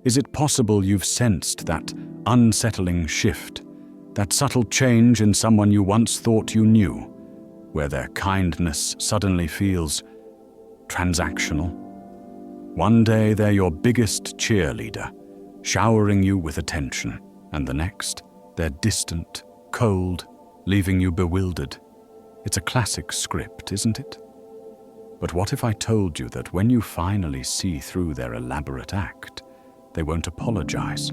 Is it possible you've sensed that unsettling shift, that subtle change in someone you once thought you knew, where their kindness suddenly feels transactional? One day they're your biggest cheerleader, showering you with attention, and the next, they're distant, cold, leaving you bewildered. It's a classic script, isn't it? But what if I told you that when you finally see through their elaborate act, they won't apologize?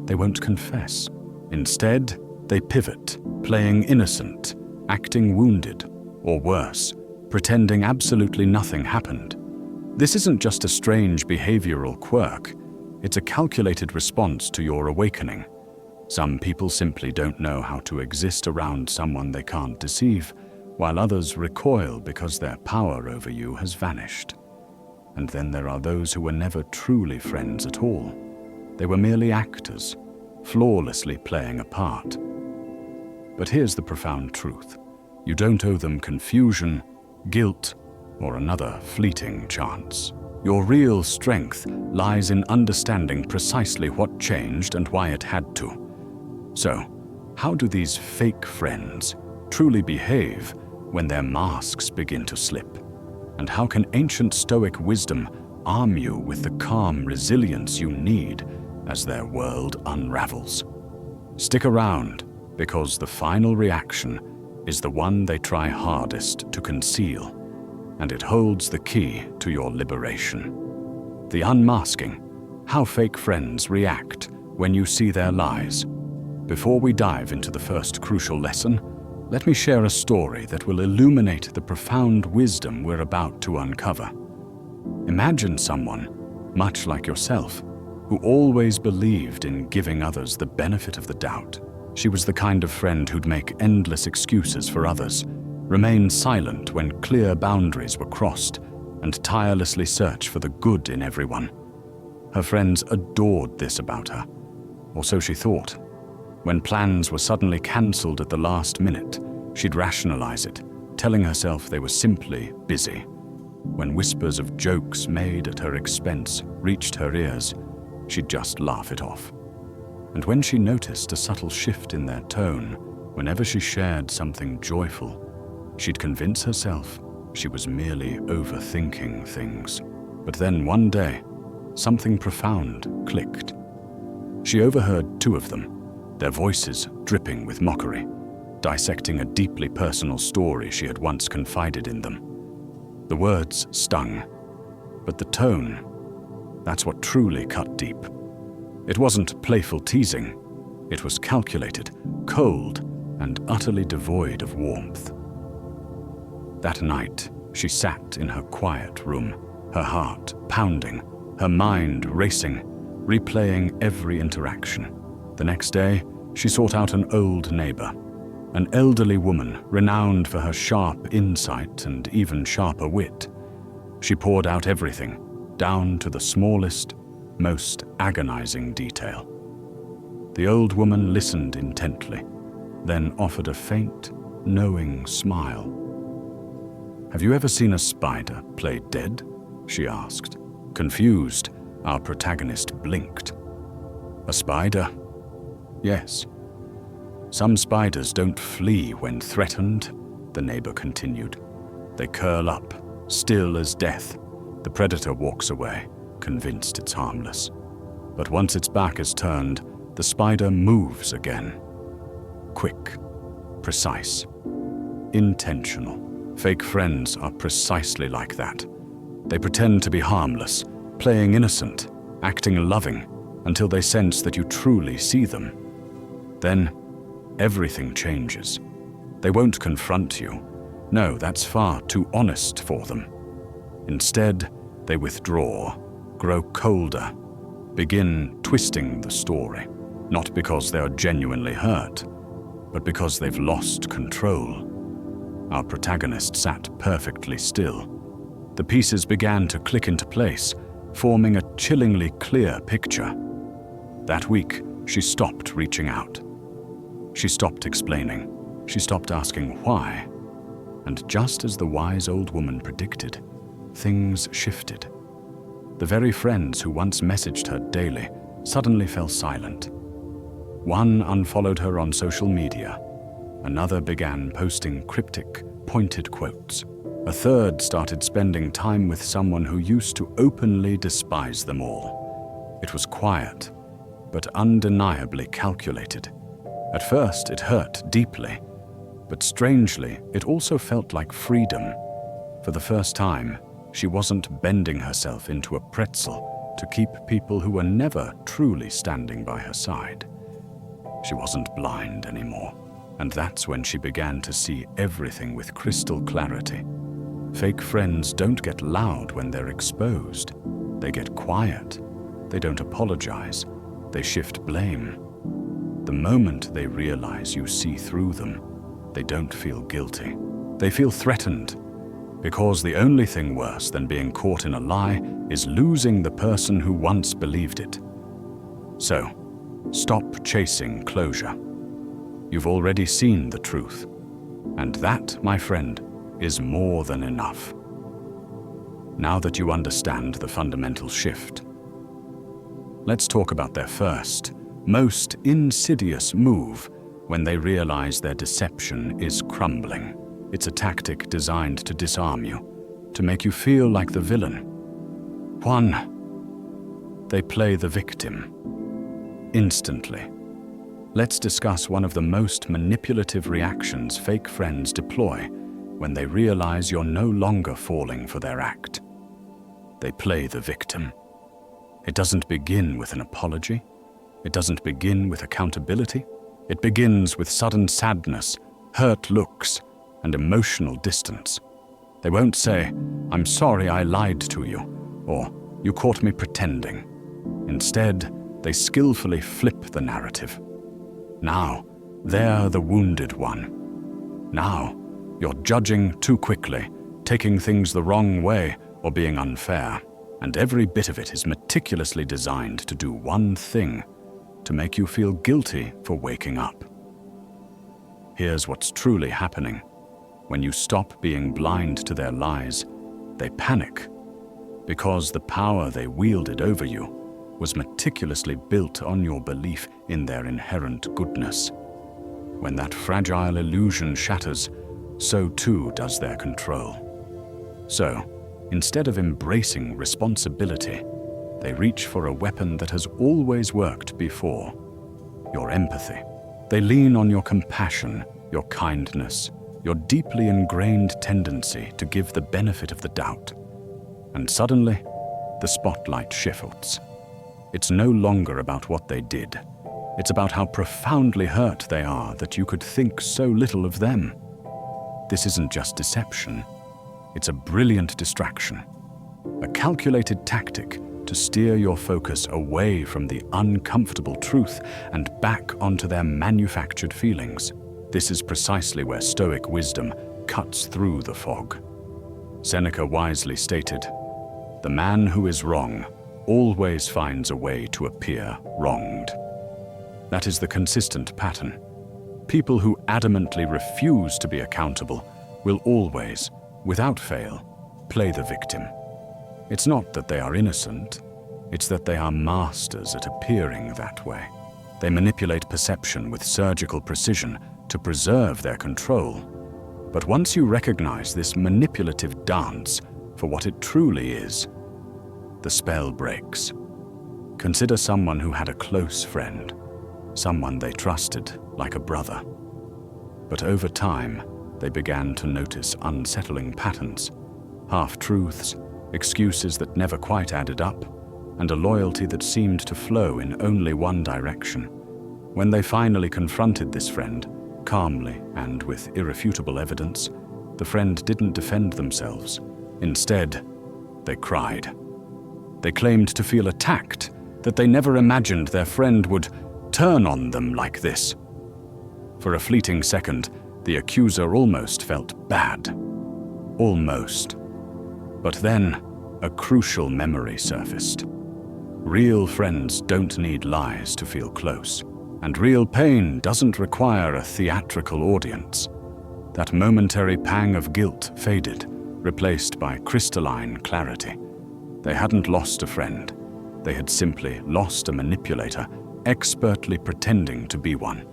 They won't confess. Instead, they pivot, playing innocent, acting wounded, or worse, pretending absolutely nothing happened. This isn't just a strange behavioral quirk, it's a calculated response to your awakening. Some people simply don't know how to exist around someone they can't deceive, while others recoil because their power over you has vanished. And then there are those who were never truly friends at all. They were merely actors, flawlessly playing a part. But here's the profound truth. You don't owe them confusion, guilt, or another fleeting chance. Your real strength lies in understanding precisely what changed and why it had to. So, how do these fake friends truly behave when their masks begin to slip? And how can ancient Stoic wisdom arm you with the calm resilience you need as their world unravels? Stick around, because the final reaction is the one they try hardest to conceal, and it holds the key to your liberation. The unmasking, how fake friends react when you see their lies. Before we dive into the first crucial lesson, let me share a story that will illuminate the profound wisdom we're about to uncover. Imagine someone, much like yourself, who always believed in giving others the benefit of the doubt. She was the kind of friend who'd make endless excuses for others, remain silent when clear boundaries were crossed, and tirelessly search for the good in everyone. Her friends adored this about her, or so she thought. When plans were suddenly cancelled at the last minute, she'd rationalize it, telling herself they were simply busy. When whispers of jokes made at her expense reached her ears, she'd just laugh it off. And when she noticed a subtle shift in their tone, whenever she shared something joyful, she'd convince herself she was merely overthinking things. But then one day, something profound clicked. She overheard two of them, their voices dripping with mockery, dissecting a deeply personal story she had once confided in them. The words stung, but the tone, that's what truly cut deep. It wasn't playful teasing. It was calculated, cold, and utterly devoid of warmth. That night, she sat in her quiet room, her heart pounding, her mind racing, replaying every interaction. The next day, she sought out an old neighbor, an elderly woman renowned for her sharp insight and even sharper wit. She poured out everything, down to the smallest, most agonizing detail. The old woman listened intently, then offered a faint, knowing smile. "Have you ever seen a spider play dead?" she asked. Confused, our protagonist blinked. "A spider? Yes. Some spiders don't flee when threatened," the neighbor continued. "They curl up, still as death. The predator walks away, convinced it's harmless. But once its back is turned, the spider moves again. Quick, precise, intentional. Fake friends are precisely like that. They pretend to be harmless, playing innocent, acting loving, until they sense that you truly see them. Then, everything changes. They won't confront you. No, that's far too honest for them. Instead, they withdraw, grow colder, begin twisting the story, not because they are genuinely hurt, but because they've lost control. Our protagonist sat perfectly still. The pieces began to click into place, forming a chillingly clear picture. That week, she stopped reaching out. She stopped explaining. She stopped asking why. And just as the wise old woman predicted, things shifted. The very friends who once messaged her daily suddenly fell silent. One unfollowed her on social media. Another began posting cryptic, pointed quotes. A third started spending time with someone who used to openly despise them all. It was quiet, but undeniably calculated. At first, it hurt deeply, but strangely, it also felt like freedom. For the first time, she wasn't bending herself into a pretzel to keep people who were never truly standing by her side. She wasn't blind anymore, and that's when she began to see everything with crystal clarity. Fake friends don't get loud when they're exposed. They get quiet. They don't apologize. They shift blame. The moment they realize you see through them, they don't feel guilty. They feel threatened, because the only thing worse than being caught in a lie is losing the person who once believed it. So, stop chasing closure. You've already seen the truth, and that, my friend, is more than enough. Now that you understand the fundamental shift, let's talk about their first, most insidious move when they realize their deception is crumbling. It's a tactic designed to disarm you, to make you feel like the villain. 1. They play the victim. Instantly. Let's discuss one of the most manipulative reactions fake friends deploy when they realize you're no longer falling for their act. They play the victim. It doesn't begin with an apology. It doesn't begin with accountability. It begins with sudden sadness, hurt looks, and emotional distance. They won't say, "I'm sorry I lied to you," or "You caught me pretending." Instead, they skillfully flip the narrative. Now, they're the wounded one. Now, you're judging too quickly, taking things the wrong way, or being unfair. And every bit of it is meticulously designed to do one thing: to make you feel guilty for waking up. Here's what's truly happening. When you stop being blind to their lies, they panic, because the power they wielded over you was meticulously built on your belief in their inherent goodness. When that fragile illusion shatters, so too does their control. So, instead of embracing responsibility, they reach for a weapon that has always worked before: your empathy. They lean on your compassion, your kindness, your deeply ingrained tendency to give the benefit of the doubt. And suddenly, the spotlight shifts. It's no longer about what they did. It's about how profoundly hurt they are that you could think so little of them. This isn't just deception. It's a brilliant distraction, a calculated tactic to steer your focus away from the uncomfortable truth and back onto their manufactured feelings. This is precisely where Stoic wisdom cuts through the fog. Seneca wisely stated, "The man who is wrong always finds a way to appear wronged." That is the consistent pattern. People who adamantly refuse to be accountable will always, without fail, play the victim. It's not that they are innocent, it's that they are masters at appearing that way. They manipulate perception with surgical precision to preserve their control. But once you recognize this manipulative dance for what it truly is, the spell breaks. Consider someone who had a close friend, someone they trusted like a brother. But over time, they began to notice unsettling patterns, half-truths, excuses that never quite added up, and a loyalty that seemed to flow in only one direction. When they finally confronted this friend, calmly and with irrefutable evidence, the friend didn't defend themselves. Instead, they cried. They claimed to feel attacked, that they never imagined their friend would turn on them like this. For a fleeting second, the accuser almost felt bad. Almost. But then, a crucial memory surfaced. Real friends don't need lies to feel close, and real pain doesn't require a theatrical audience. That momentary pang of guilt faded, replaced by crystalline clarity. They hadn't lost a friend. They had simply lost a manipulator, expertly pretending to be one.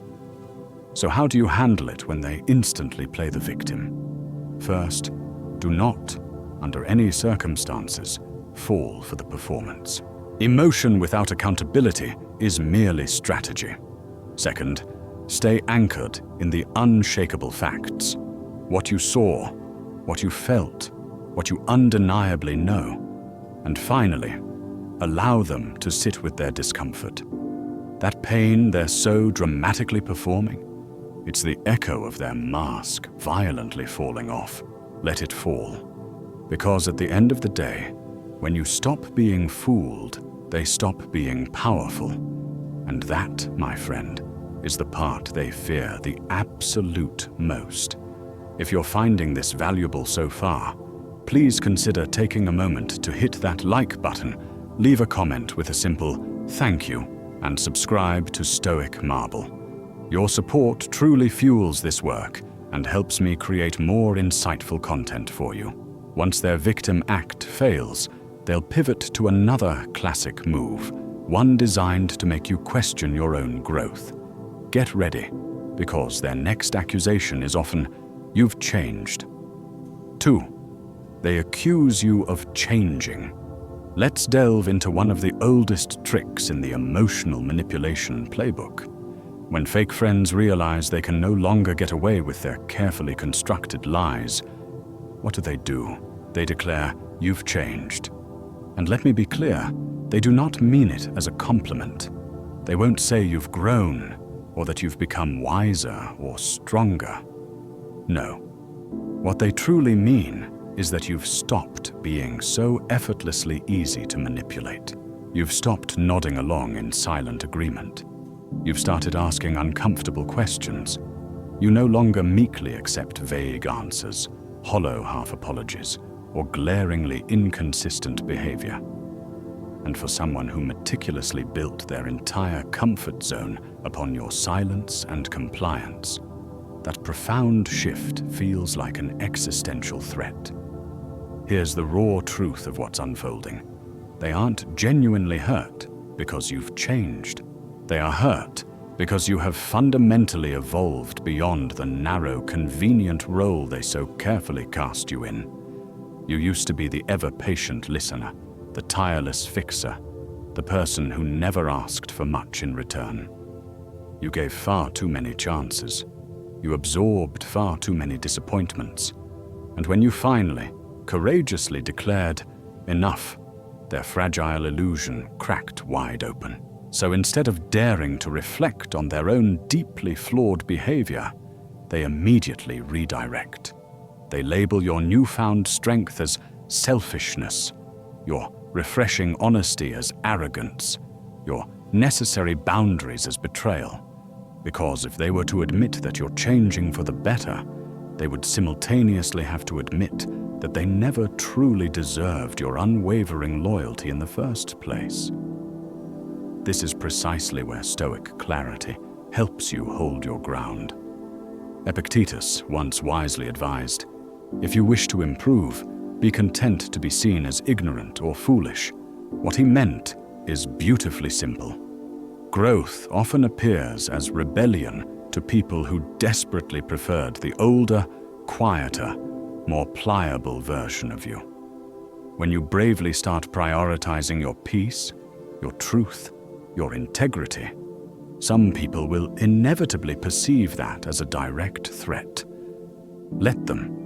So how do you handle it when they instantly play the victim? First, do not, under any circumstances, fall for the performance. Emotion without accountability is merely strategy. Second, stay anchored in the unshakable facts. What you saw, what you felt, what you undeniably know. And finally, allow them to sit with their discomfort. That pain they're so dramatically performing, it's the echo of their mask violently falling off. Let it fall. Because at the end of the day, when you stop being fooled, they stop being powerful. And that, my friend, is the part they fear the absolute most. If you're finding this valuable so far, please consider taking a moment to hit that like button, leave a comment with a simple "thank you," and subscribe to Stoic Marble. Your support truly fuels this work and helps me create more insightful content for you. Once their victim act fails, they'll pivot to another classic move, one designed to make you question your own growth. Get ready, because their next accusation is often, "You've changed." 2. They accuse you of changing. Let's delve into one of the oldest tricks in the emotional manipulation playbook. When fake friends realize they can no longer get away with their carefully constructed lies, what do? They declare, "You've changed." And let me be clear, they do not mean it as a compliment. They won't say you've grown or that you've become wiser or stronger. No. What they truly mean is that you've stopped being so effortlessly easy to manipulate. You've stopped nodding along in silent agreement. You've started asking uncomfortable questions. You no longer meekly accept vague answers, hollow half-apologies, or glaringly inconsistent behavior. And for someone who meticulously built their entire comfort zone upon your silence and compliance, that profound shift feels like an existential threat. Here's the raw truth of what's unfolding. They aren't genuinely hurt because you've changed. They are hurt because you have fundamentally evolved beyond the narrow, convenient role they so carefully cast you in. You used to be the ever-patient listener, the tireless fixer, the person who never asked for much in return. You gave far too many chances. You absorbed far too many disappointments. And when you finally, courageously declared, "Enough," their fragile illusion cracked wide open. So instead of daring to reflect on their own deeply flawed behavior, they immediately redirect. They label your newfound strength as selfishness, your refreshing honesty as arrogance, your necessary boundaries as betrayal. Because if they were to admit that you're changing for the better, they would simultaneously have to admit that they never truly deserved your unwavering loyalty in the first place. This is precisely where Stoic clarity helps you hold your ground. Epictetus once wisely advised, "If you wish to improve, be content to be seen as ignorant or foolish." What he meant is beautifully simple. Growth often appears as rebellion to people who desperately preferred the older, quieter, more pliable version of you. When you bravely start prioritizing your peace, your truth, your integrity, some people will inevitably perceive that as a direct threat. Let them.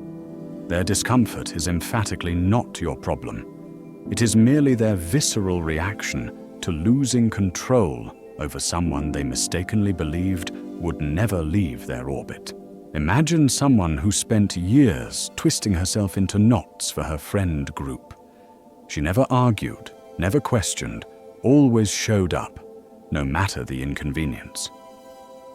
Their discomfort is emphatically not your problem. It is merely their visceral reaction to losing control over someone they mistakenly believed would never leave their orbit. Imagine someone who spent years twisting herself into knots for her friend group. She never argued, never questioned, always showed up, no matter the inconvenience.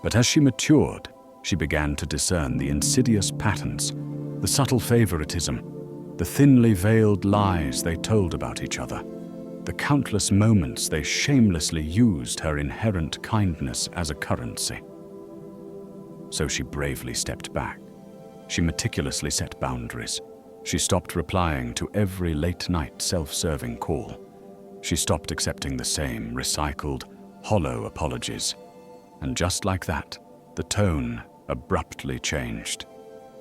But as she matured, she began to discern the insidious patterns, the subtle favoritism, the thinly veiled lies they told about each other, the countless moments they shamelessly used her inherent kindness as a currency. So she bravely stepped back. She meticulously set boundaries. She stopped replying to every late-night self-serving call. She stopped accepting the same recycled, hollow apologies. And just like that, the tone abruptly changed.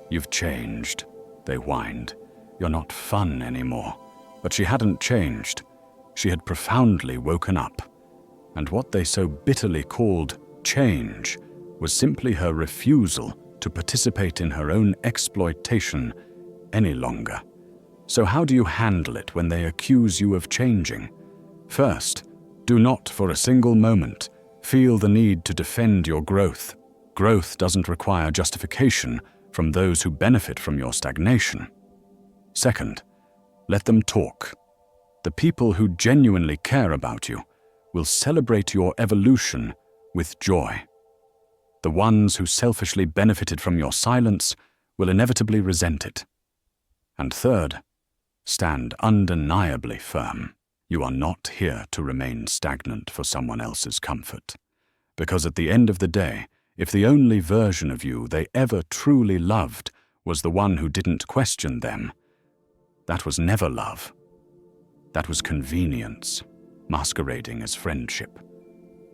"You've changed," they whined. "You're not fun anymore." But she hadn't changed. She had profoundly woken up. And what they so bitterly called change was simply her refusal to participate in her own exploitation any longer. So how do you handle it when they accuse you of changing? First, do not for a single moment feel the need to defend your growth. Growth doesn't require justification from those who benefit from your stagnation. Second, let them talk. The people who genuinely care about you will celebrate your evolution with joy. The ones who selfishly benefited from your silence will inevitably resent it. And third, stand undeniably firm. You are not here to remain stagnant for someone else's comfort. Because at the end of the day, if the only version of you they ever truly loved was the one who didn't question them, that was never love. That was convenience, masquerading as friendship.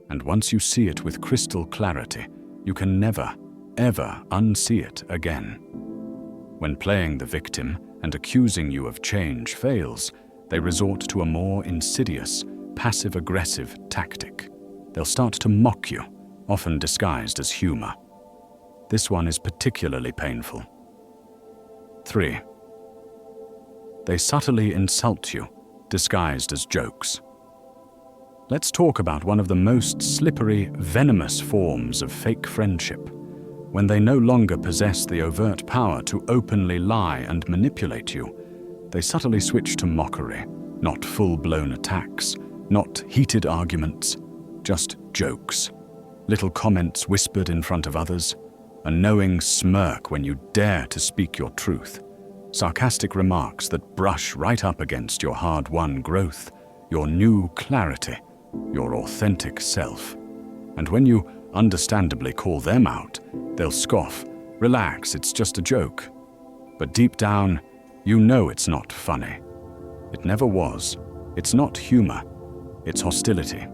And once you see it with crystal clarity, you can never, ever unsee it again. When playing the victim and accusing you of change fails, they resort to a more insidious, passive-aggressive tactic. They'll start to mock you, often disguised as humor. This one is particularly painful. 3. They subtly insult you, disguised as jokes. Let's talk about one of the most slippery, venomous forms of fake friendship, when they no longer possess the overt power to openly lie and manipulate you. They subtly switch to mockery, not full-blown attacks, not heated arguments, just jokes. Little comments whispered in front of others, a knowing smirk when you dare to speak your truth, sarcastic remarks that brush right up against your hard-won growth, your new clarity, your authentic self. And when you understandably call them out, they'll scoff. "Relax, it's just a joke." But deep down, you know it's not funny. It never was. It's not humor. It's hostility,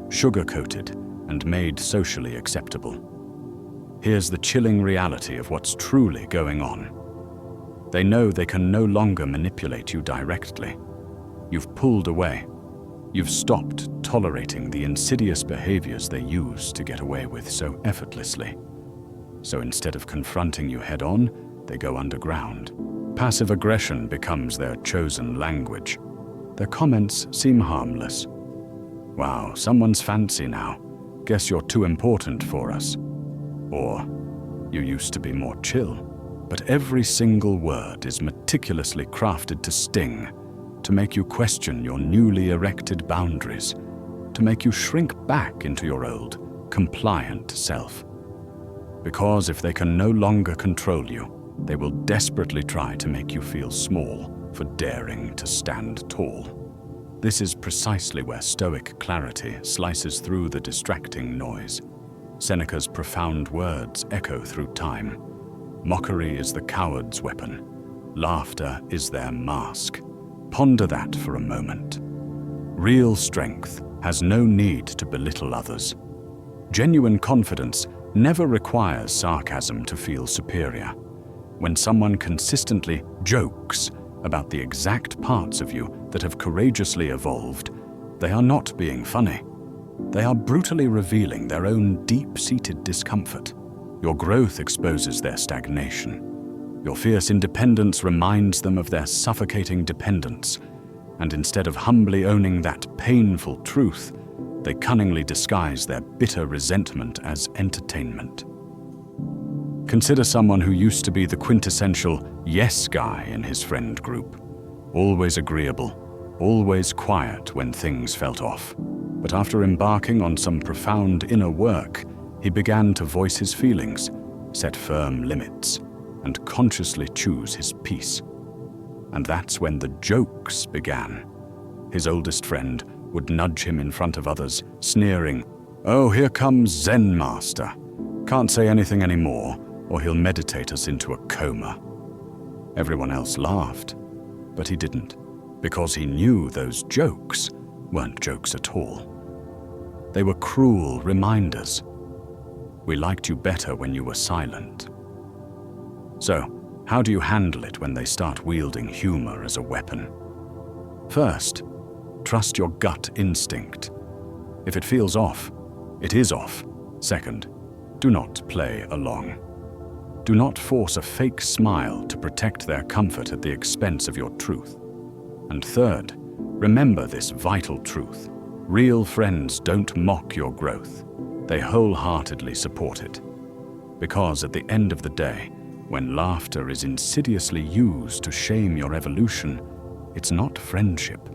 sugar-coated and made socially acceptable. Here's the chilling reality of what's truly going on. They know they can no longer manipulate you directly. You've pulled away. You've stopped tolerating the insidious behaviors they use to get away with so effortlessly. So instead of confronting you head-on, they go underground. Passive aggression becomes their chosen language. Their comments seem harmless. "Wow, someone's fancy now. Guess you're too important for us." Or, "You used to be more chill." But every single word is meticulously crafted to sting, to make you question your newly erected boundaries, to make you shrink back into your old, compliant self. Because if they can no longer control you, they will desperately try to make you feel small for daring to stand tall. This is precisely where Stoic clarity slices through the distracting noise. Seneca's profound words echo through time. Mockery is the coward's weapon. Laughter is their mask. Ponder that for a moment. Real strength has no need to belittle others. Genuine confidence never requires sarcasm to feel superior. When someone consistently jokes about the exact parts of you that have courageously evolved, they are not being funny. They are brutally revealing their own deep-seated discomfort. Your growth exposes their stagnation. Your fierce independence reminds them of their suffocating dependence, and instead of humbly owning that painful truth, they cunningly disguise their bitter resentment as entertainment. Consider someone who used to be the quintessential yes guy in his friend group. Always agreeable, always quiet when things felt off. But after embarking on some profound inner work, he began to voice his feelings, set firm limits, and consciously choose his peace. And that's when the jokes began. His oldest friend would nudge him in front of others, sneering, "Oh, here comes Zen Master. Can't say anything anymore, or he'll meditate us into a coma." Everyone else laughed, but he didn't, because he knew those jokes weren't jokes at all. They were cruel reminders. We liked you better when you were silent. So, how do you handle it when they start wielding humor as a weapon? First, trust your gut instinct. If it feels off, it is off. Second, do not play along. Do not force a fake smile to protect their comfort at the expense of your truth. And third, remember this vital truth. Real friends don't mock your growth. They wholeheartedly support it. Because at the end of the day, when laughter is insidiously used to shame your evolution, it's not friendship,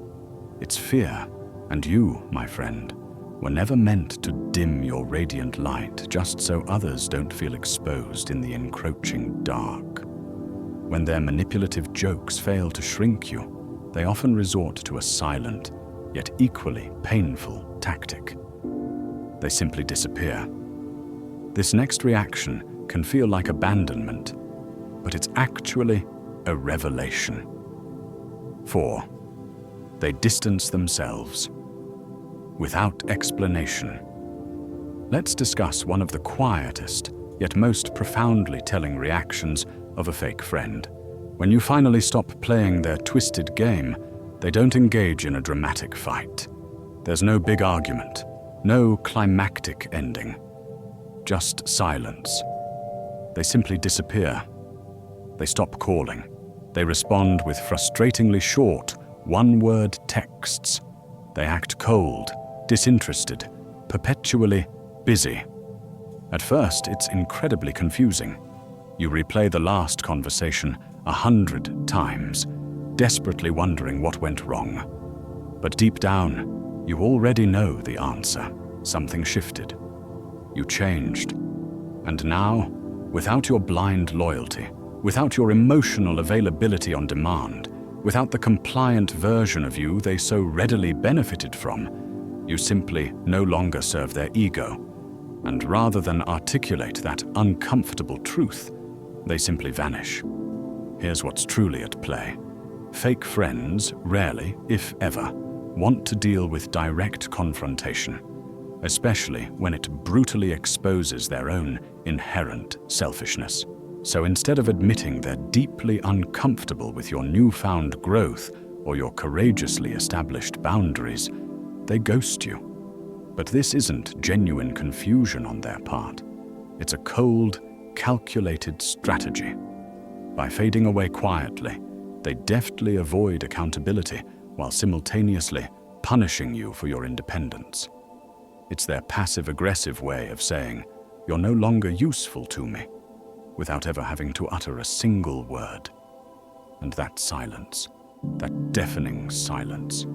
it's fear. And you, my friend, were never meant to dim your radiant light just so others don't feel exposed in the encroaching dark. When their manipulative jokes fail to shrink you, they often resort to a silent, yet equally painful tactic. They simply disappear. This next reaction can feel like abandonment, but it's actually a revelation. 4. They distance themselves without explanation. Let's discuss one of the quietest, yet most profoundly telling reactions of a fake friend. When you finally stop playing their twisted game, they don't engage in a dramatic fight. There's no big argument, no climactic ending, just silence. They simply disappear. They stop calling. They respond with frustratingly short, one-word texts. They act cold, disinterested, perpetually busy. At first, it's incredibly confusing. You replay the last conversation 100 times, desperately wondering what went wrong. But deep down, you already know the answer. Something shifted. You changed. And now, without your blind loyalty, without your emotional availability on demand, without the compliant version of you they so readily benefited from, you simply no longer serve their ego. And rather than articulate that uncomfortable truth, they simply vanish. Here's what's truly at play. Fake friends rarely, if ever, want to deal with direct confrontation, especially when it brutally exposes their own inherent selfishness. So instead of admitting they're deeply uncomfortable with your newfound growth or your courageously established boundaries, they ghost you. But this isn't genuine confusion on their part. It's a cold, calculated strategy. By fading away quietly, they deftly avoid accountability while simultaneously punishing you for your independence. It's their passive-aggressive way of saying, "You're no longer useful to me," without ever having to utter a single word. And that silence, that deafening silence,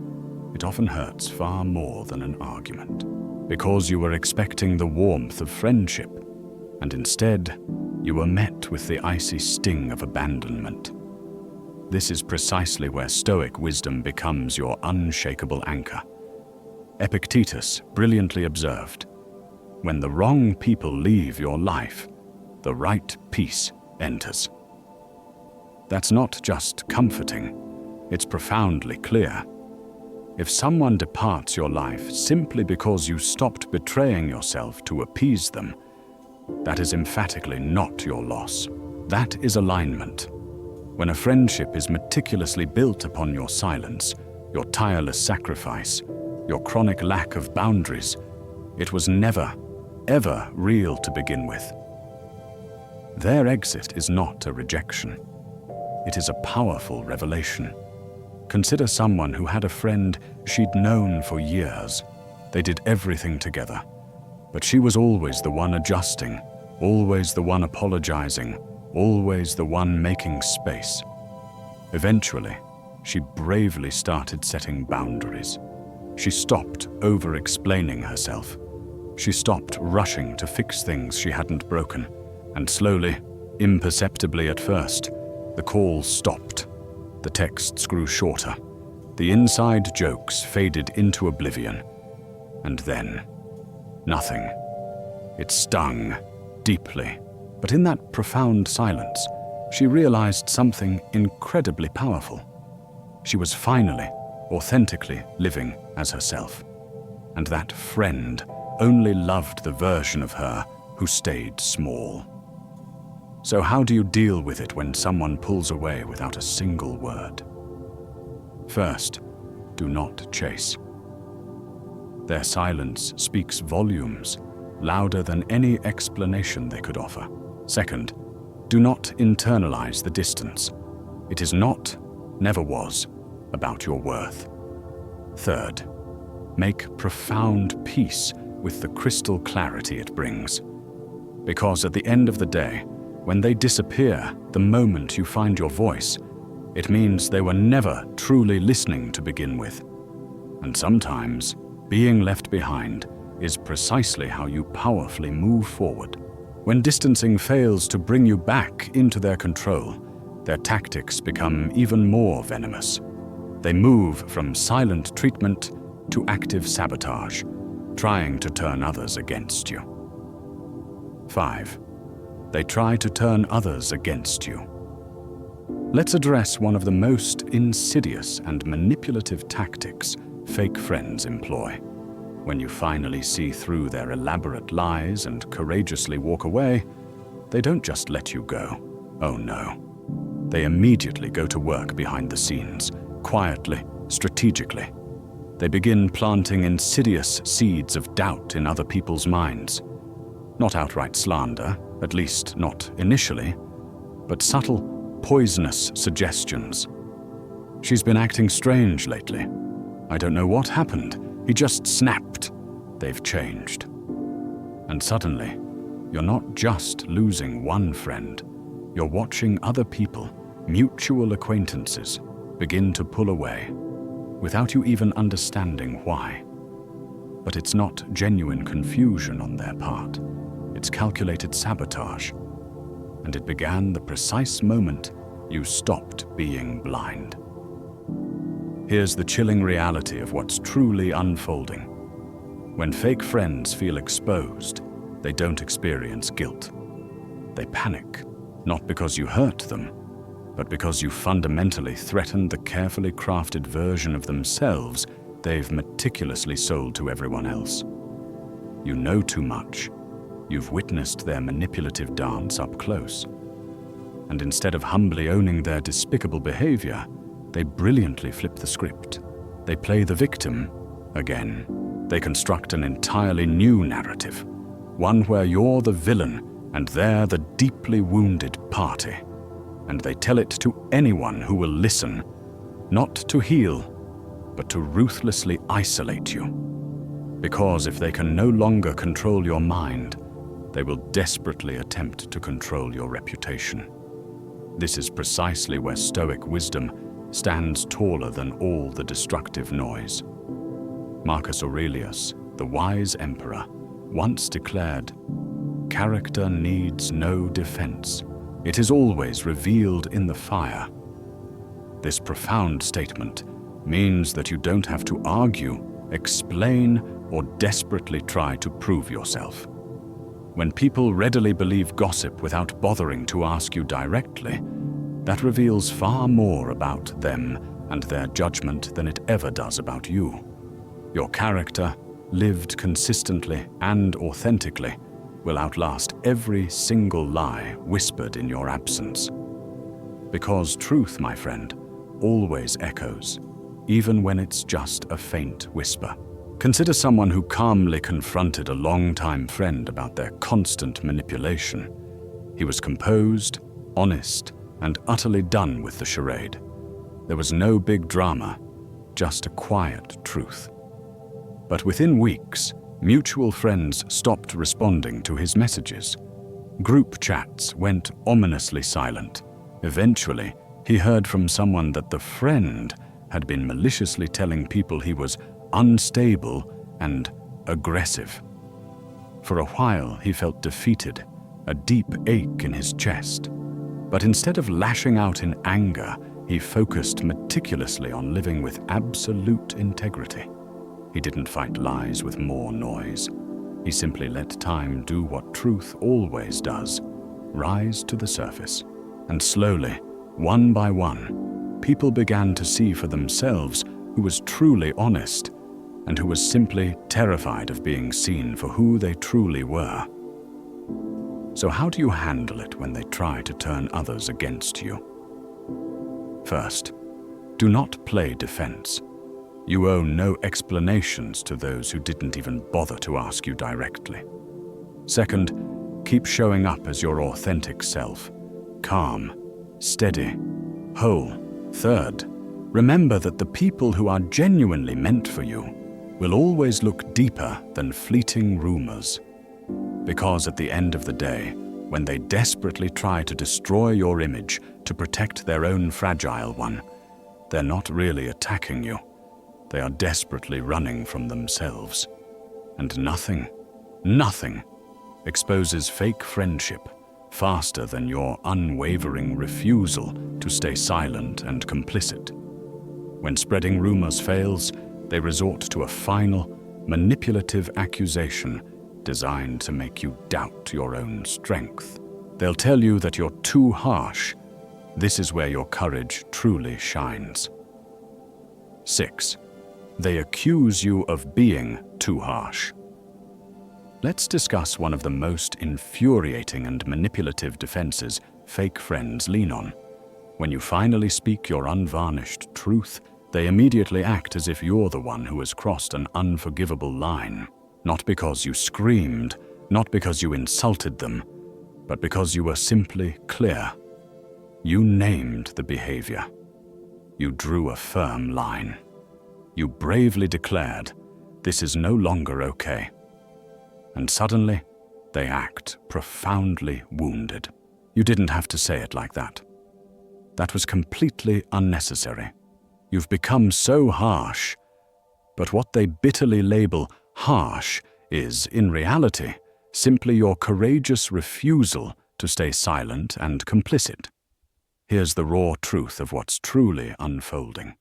it often hurts far more than an argument. Because you were expecting the warmth of friendship, and instead, you were met with the icy sting of abandonment. This is precisely where Stoic wisdom becomes your unshakable anchor. Epictetus brilliantly observed, "When the wrong people leave your life, the right peace enters." That's not just comforting, it's profoundly clear. If someone departs your life simply because you stopped betraying yourself to appease them, that is emphatically not your loss. That is alignment. When a friendship is meticulously built upon your silence, your tireless sacrifice, your chronic lack of boundaries, it was never, ever real to begin with. Their exit is not a rejection. It is a powerful revelation. Consider someone who had a friend she'd known for years. They did everything together. But she was always the one adjusting, always the one apologizing, always the one making space. Eventually, she bravely started setting boundaries. She stopped over-explaining herself. She stopped rushing to fix things she hadn't broken. And slowly, imperceptibly at first, the calls stopped. The texts grew shorter. The inside jokes faded into oblivion. And then, nothing. It stung deeply. But in that profound silence, she realized something incredibly powerful. She was finally, authentically living as herself. And that friend only loved the version of her who stayed small. So how do you deal with it when someone pulls away without a single word? First, do not chase. Their silence speaks volumes, louder than any explanation they could offer. Second, do not internalize the distance. It is not, never was, about your worth. Third, make profound peace with the crystal clarity it brings. Because at the end of the day, when they disappear the moment you find your voice, it means they were never truly listening to begin with. And sometimes, being left behind is precisely how you powerfully move forward. When distancing fails to bring you back into their control, their tactics become even more venomous. They move from silent treatment to active sabotage, trying to turn others against you. 5. They try to turn others against you. Let's address one of the most insidious and manipulative tactics fake friends employ. When you finally see through their elaborate lies and courageously walk away, they don't just let you go. Oh no. They immediately go to work behind the scenes, quietly, strategically. They begin planting insidious seeds of doubt in other people's minds. Not outright slander, at least not initially, but subtle, poisonous suggestions. She's been acting strange lately. I don't know what happened. He just snapped. They've changed. And suddenly, you're not just losing one friend. You're watching other people, mutual acquaintances, begin to pull away, without you even understanding why. But it's not genuine confusion on their part. It's calculated sabotage. And it began the precise moment you stopped being blind. Here's the chilling reality of what's truly unfolding. When fake friends feel exposed, they don't experience guilt. They panic, not because you hurt them, but because you fundamentally threatened the carefully crafted version of themselves they've meticulously sold to everyone else. You know too much. You've witnessed their manipulative dance up close. And instead of humbly owning their despicable behavior, they brilliantly flip the script. They play the victim again. They construct an entirely new narrative, one where you're the villain and they're the deeply wounded party. And they tell it to anyone who will listen, not to heal, but to ruthlessly isolate you. Because if they can no longer control your mind, they will desperately attempt to control your reputation. This is precisely where Stoic wisdom stands taller than all the destructive noise. Marcus Aurelius, the wise emperor, once declared, "Character needs no defense. It is always revealed in the fire." This profound statement means that you don't have to argue, explain, or desperately try to prove yourself. When people readily believe gossip without bothering to ask you directly, that reveals far more about them and their judgment than it ever does about you. Your character, lived consistently and authentically, will outlast every single lie whispered in your absence. Because truth, my friend, always echoes, even when it's just a faint whisper. Consider someone who calmly confronted a longtime friend about their constant manipulation. He was composed, honest, and utterly done with the charade. There was no big drama, just a quiet truth. But within weeks, mutual friends stopped responding to his messages. Group chats went ominously silent. Eventually, he heard from someone that the friend had been maliciously telling people he was unstable and aggressive. For a while, he felt defeated, a deep ache in his chest. But instead of lashing out in anger, he focused meticulously on living with absolute integrity. He didn't fight lies with more noise. He simply let time do what truth always does, rise to the surface. And slowly, one by one, people began to see for themselves who was truly honest and who was simply terrified of being seen for who they truly were. So how do you handle it when they try to turn others against you? First, do not play defense. You owe no explanations to those who didn't even bother to ask you directly. Second, keep showing up as your authentic self, calm, steady, whole. Third, remember that the people who are genuinely meant for you will always look deeper than fleeting rumors. Because at the end of the day, when they desperately try to destroy your image to protect their own fragile one, they're not really attacking you. They are desperately running from themselves. And nothing exposes fake friendship faster than your unwavering refusal to stay silent and complicit. When spreading rumors fails, they resort to a final, manipulative accusation designed to make you doubt your own strength. They'll tell you that you're too harsh. This is where your courage truly shines. 6. They accuse you of being too harsh. Let's discuss one of the most infuriating and manipulative defenses fake friends lean on. When you finally speak your unvarnished truth, they immediately act as if you're the one who has crossed an unforgivable line. Not because you screamed, not because you insulted them, but because you were simply clear. You named the behavior. You drew a firm line. You bravely declared, "This is no longer okay." And suddenly, they act profoundly wounded. You didn't have to say it like that. That was completely unnecessary. You've become so harsh, but what they bitterly label harsh is, in reality, simply your courageous refusal to stay silent and complicit. Here's the raw truth of what's truly unfolding.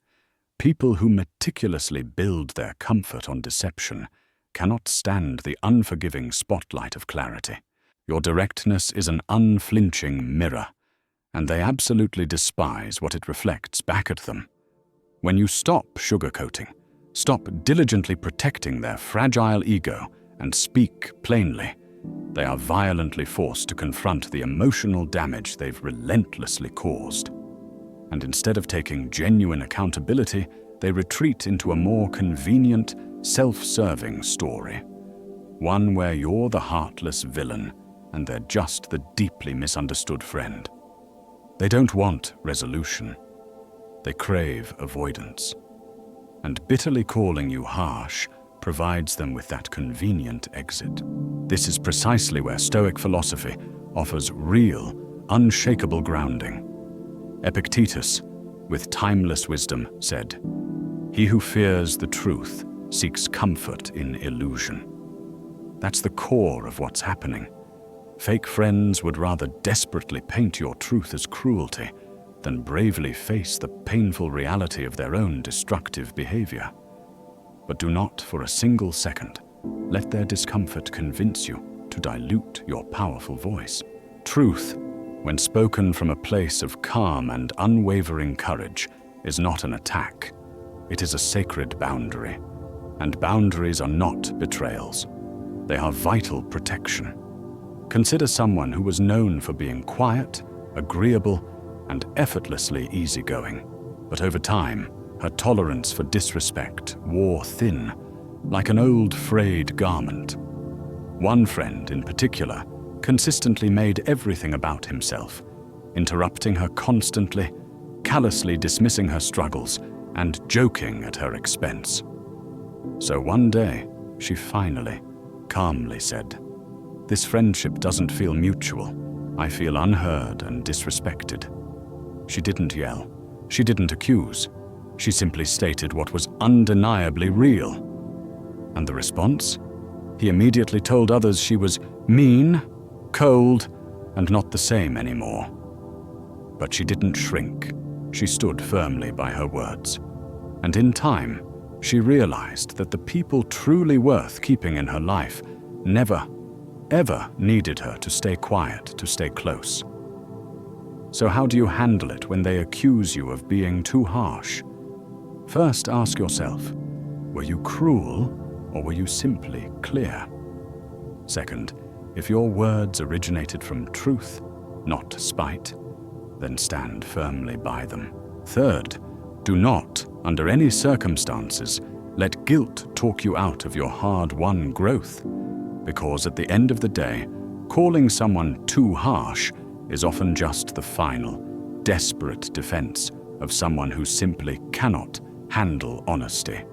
People who meticulously build their comfort on deception cannot stand the unforgiving spotlight of clarity. Your directness is an unflinching mirror, and they absolutely despise what it reflects back at them. When you stop sugarcoating, stop diligently protecting their fragile ego, and speak plainly, they are violently forced to confront the emotional damage they've relentlessly caused. And instead of taking genuine accountability, they retreat into a more convenient, self-serving story. One where you're the heartless villain and they're just the deeply misunderstood friend. They don't want resolution. They crave avoidance. And bitterly calling you harsh provides them with that convenient exit. This is precisely where Stoic philosophy offers real, unshakable grounding. Epictetus, with timeless wisdom, said, "He who fears the truth seeks comfort in illusion." That's the core of what's happening. Fake friends would rather desperately paint your truth as cruelty than bravely face the painful reality of their own destructive behavior. But do not for a single second let their discomfort convince you to dilute your powerful voice. Truth, when spoken from a place of calm and unwavering courage, is not an attack. It is a sacred boundary. And boundaries are not betrayals. They are vital protection. Consider someone who was known for being quiet, agreeable, and effortlessly easygoing. But over time, her tolerance for disrespect wore thin, like an old frayed garment. One friend in particular consistently made everything about himself, interrupting her constantly, callously dismissing her struggles, and joking at her expense. So one day, she finally, calmly said, "This friendship doesn't feel mutual. I feel unheard and disrespected." She didn't yell. She didn't accuse. She simply stated what was undeniably real. And the response? He immediately told others she was mean, cold, and not the same anymore. But she didn't shrink. She stood firmly by her words. And in time, she realized that the people truly worth keeping in her life never, ever needed her to stay quiet, to stay close. So how do you handle it when they accuse you of being too harsh? First, ask yourself, were you cruel or were you simply clear? Second, if your words originated from truth, not spite, then stand firmly by them. Third, do not, under any circumstances, let guilt talk you out of your hard-won growth, because at the end of the day, calling someone too harsh is often just the final, desperate defense of someone who simply cannot handle honesty.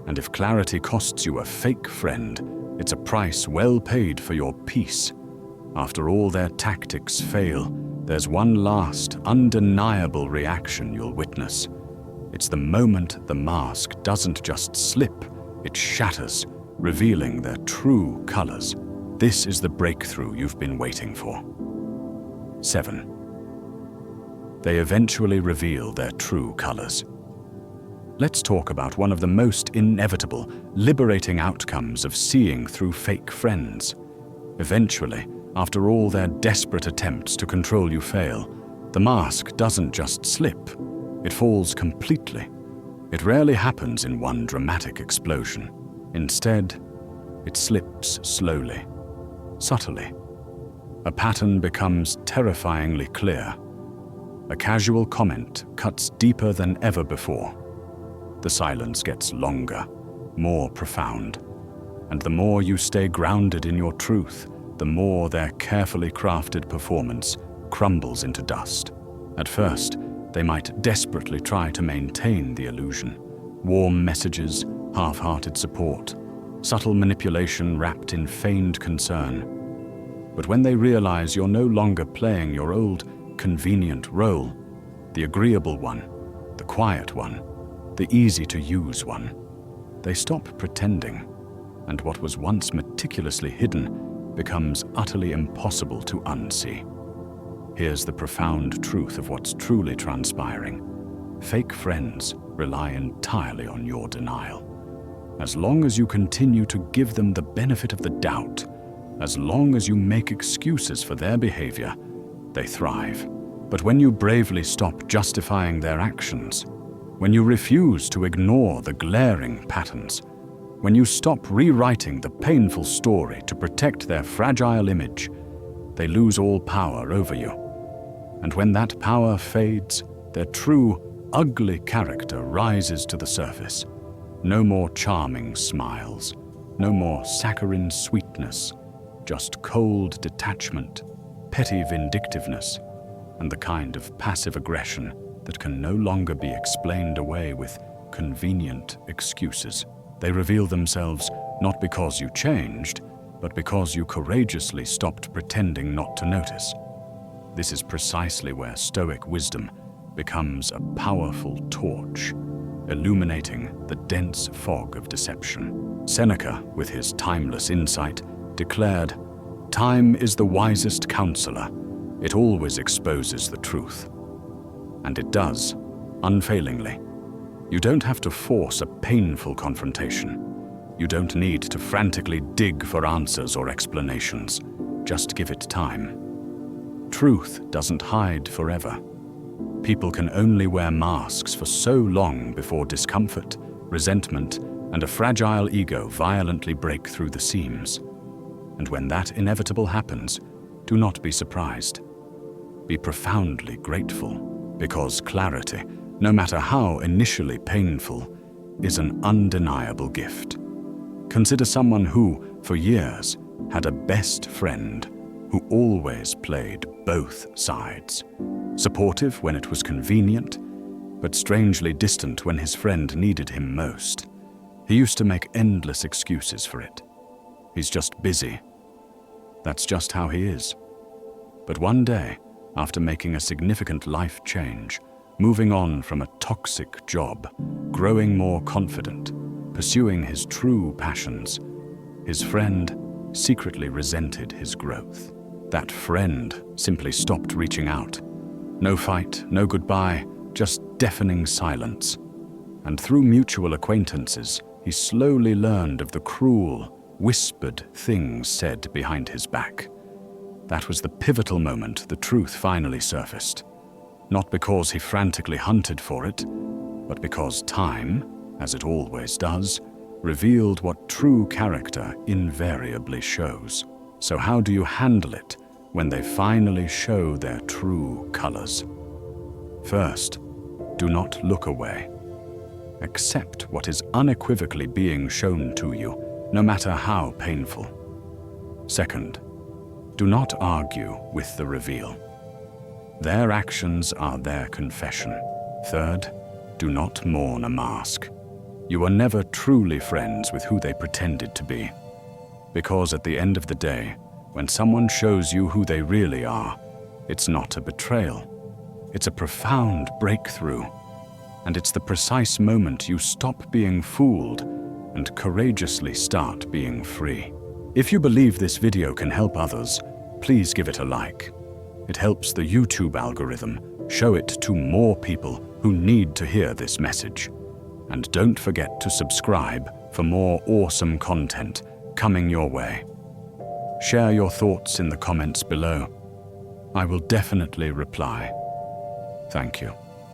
And if clarity costs you a fake friend, it's a price well paid for your peace. After all their tactics fail, there's one last, undeniable reaction you'll witness. It's the moment the mask doesn't just slip, it shatters, revealing their true colors. This is the breakthrough you've been waiting for. 7. They eventually reveal their true colors. Let's talk about one of the most inevitable, liberating outcomes of seeing through fake friends. Eventually, after all their desperate attempts to control you fail, the mask doesn't just slip, it falls completely. It rarely happens in one dramatic explosion. Instead, it slips slowly, subtly. A pattern becomes terrifyingly clear. A casual comment cuts deeper than ever before. The silence gets longer, more profound. And the more you stay grounded in your truth, the more their carefully crafted performance crumbles into dust. At first, they might desperately try to maintain the illusion. Warm messages, half-hearted support, subtle manipulation wrapped in feigned concern. But when they realize you're no longer playing your old, convenient role, the agreeable one, the quiet one, the easy-to-use one, they stop pretending, and what was once meticulously hidden becomes utterly impossible to unsee. Here's the profound truth of what's truly transpiring. Fake friends rely entirely on your denial. As long as you continue to give them the benefit of the doubt, as long as you make excuses for their behavior, they thrive. But when you bravely stop justifying their actions, when you refuse to ignore the glaring patterns, when you stop rewriting the painful story to protect their fragile image, they lose all power over you. And when that power fades, their true, ugly character rises to the surface. No more charming smiles, no more saccharine sweetness, just cold detachment, petty vindictiveness, and the kind of passive aggression that can no longer be explained away with convenient excuses. They reveal themselves not because you changed, but because you courageously stopped pretending not to notice. This is precisely where Stoic wisdom becomes a powerful torch, illuminating the dense fog of deception. Seneca, with his timeless insight, declared, "Time is the wisest counselor. It always exposes the truth." And it does, unfailingly. You don't have to force a painful confrontation. You don't need to frantically dig for answers or explanations. Just give it time. Truth doesn't hide forever. People can only wear masks for so long before discomfort, resentment, and a fragile ego violently break through the seams. And when that inevitable happens, do not be surprised. Be profoundly grateful, because clarity, no matter how initially painful, is an undeniable gift. Consider someone who, for years, had a best friend who always played both sides. Supportive when it was convenient, but strangely distant when his friend needed him most. He used to make endless excuses for it. He's just busy. That's just how he is. But one day, after making a significant life change, moving on from a toxic job, growing more confident, pursuing his true passions, his friend secretly resented his growth. That friend simply stopped reaching out. No fight, no goodbye, just deafening silence. And through mutual acquaintances, he slowly learned of the cruel, whispered things said behind his back. That was the pivotal moment the truth finally surfaced. not because he frantically hunted for it, but because time, as it always does, revealed what true character invariably shows. So how do you handle it when they finally show their true colors? First, do not look away. Accept what is unequivocally being shown to you, no matter how painful. Second, do not argue with the reveal. Their actions are their confession. Third, do not mourn a mask. You are never truly friends with who they pretended to be. Because at the end of the day, when someone shows you who they really are, it's not a betrayal. It's a profound breakthrough. And it's the precise moment you stop being fooled and courageously start being free. If you believe this video can help others, please give it a like. It helps the YouTube algorithm show it to more people who need to hear this message. And don't forget to subscribe for more awesome content coming your way. Share your thoughts in the comments below. I will definitely reply. Thank you.